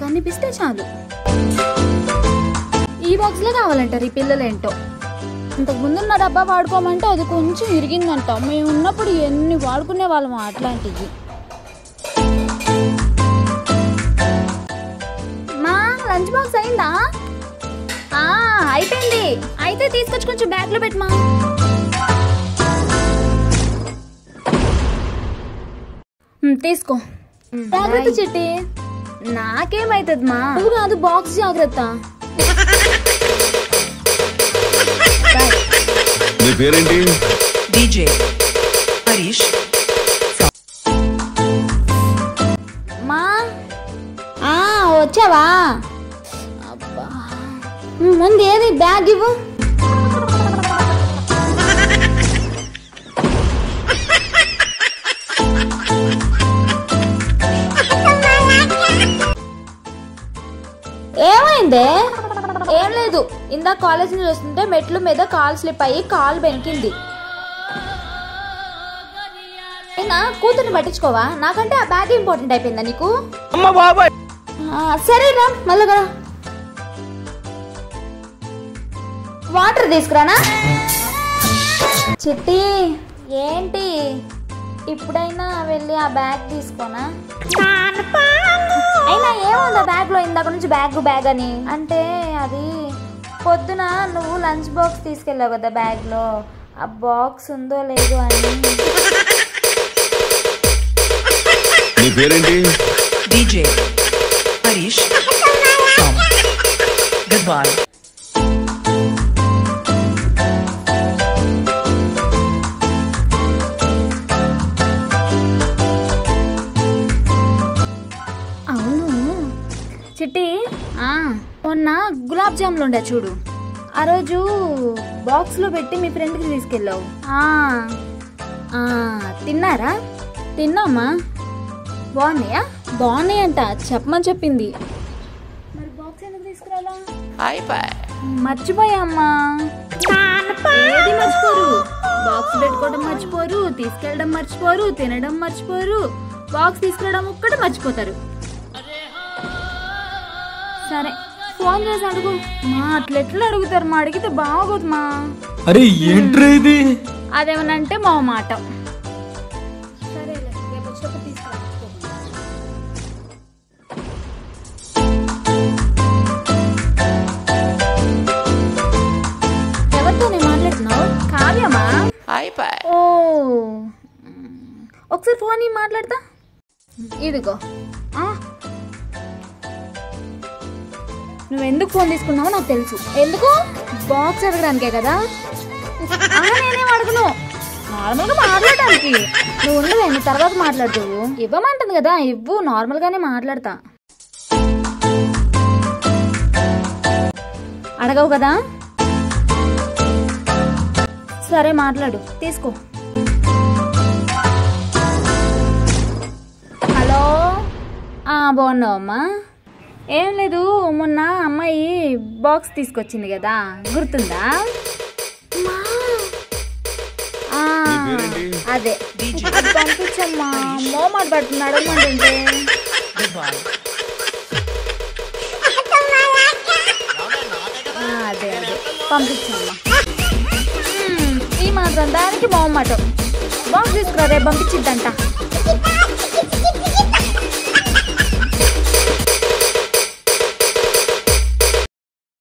కనిపిస్తే చాలు. ఈ బాక్స్లే కావాలంటారు ఈ పిల్లలేంటో. ఇంతకు ముందున్న డబ్బా వాడుకోమంటే అది కొంచెం ఇరిగిందంట. మేము ఉన్నప్పుడు ఎన్ని వాడుకునే వాళ్ళం అట్లాంటివి. మా లంచ్ బాక్స్ అయిందా? అయిపోయింది. అయితే తీసుకొచ్చి కొంచెం బ్యాగ్ లో పెట్టమా. తీసుకో. జాగ్రత్త చిట్టి. నాకేమైతుంది మా? నువ్వు కాదు, బాక్స్ జాగ్రత్త. నీ పేరేంటి? డీజే హరీష్. మా వచ్చావా? అబ్బా, ముందు ఏది బ్యాగ్ ఇవ్వు. ఏమైందే? ఏం లేదు, ఇందా కాలేజ్ నుంచి వస్తుంటే మెట్ల మీద కాలు స్లిప్ అయ్యి కాలు బెనికింది. అయినా కూతుర్ని పట్టించుకోవా? నాకంటే ఆ బ్యాగ్ ఇంపార్టెంట్ అయిపోయిందా నీకు? సరే రా, మళ్ళీ కదా వాటర్ తీసుకురానా? చిట్టి ఏంటి, ఇప్పుడైనా వెళ్ళి ఆ బ్యాగ్ తీసుకోనా? అయినా ఏముందా బ్యాగ్ లో? ఇందాక నుంచి బ్యాగ్ అని అంటే అది పొద్దున నువ్వు లంచ్ బాక్స్ తీసుకెళ్ళావు కదా, బ్యాగ్ లో ఆ బాక్స్ ఉందో లేదో అని. నీ పేరేంటి? DJ Harish. Good boy. Chitti, మొన్న గులాబ్ జాములు ఉండే చూడు, ఆ రోజు బాక్స్ లో పెట్టి మీ ఫ్రెండ్కి తీసుకెళ్ళావు. తిన్నారా? తిన్నామా. బాగున్నాయా? బాగున్నాయంట, చెప్పమని చెప్పింది. మరి బాక్స్ ఎందుకు తీసుకురాలా? మర్చిపోయామ్మా. ఏది మర్చిపోరు, బాక్స్ పెట్టుకోవడం మర్చిపోరు, తీసుకెళ్ళడం మర్చిపోరు, తినడం మర్చిపోరు, బాక్స్ తీసుకురావడం ఒక్కటే మర్చిపోతారు. సరే ఫోన్ చేసి అడుగు మా. అట్లెట్లా అడుగుతారు మా? అడిగితే బాగోదు మా. అరే ఏంట్రా ఇది? అదేమనంటే మా మాట. సరేలే, రేపు వచ్చేటప్పుడు తీసుకురా. ఎవరితో నేను మాట్లాడుతున్నావు? కావ్యమా? ఓ, ఒకసారి ఫోన్ మాట్లాడతా. ఇదిగో. నువ్వు ఎందుకు ఫోన్ తీసుకున్నావో నాకు తెలుసు. ఎందుకు? బాక్స్ అడగడానికే కదా. నేనేం అడగను, నార్మల్గా మాట్లాడడానికి. నువ్వు ఉండవే, నువ్వు తర్వాత మాట్లాడుతావు. ఇవ్వమంటుంది కదా, ఇవ్వు. నార్మల్గానే మాట్లాడతా. అడగవు కదా, సరే మాట్లాడు. తీసుకో. హలో, బాగున్నావమ్మా? ఏం లేదు, మొన్న అమ్మాయి బాక్స్ తీసుకొచ్చింది కదా, గుర్తుందా? అదే పంపించమ్మా. మోమాట పడుతున్నాడు అంటే. అదే అదే పంపించమ్మా. ఈ మాత్రం దానికి మోమాట. బాక్స్ తీసుకురా, రేపు పంపించిద్దంట.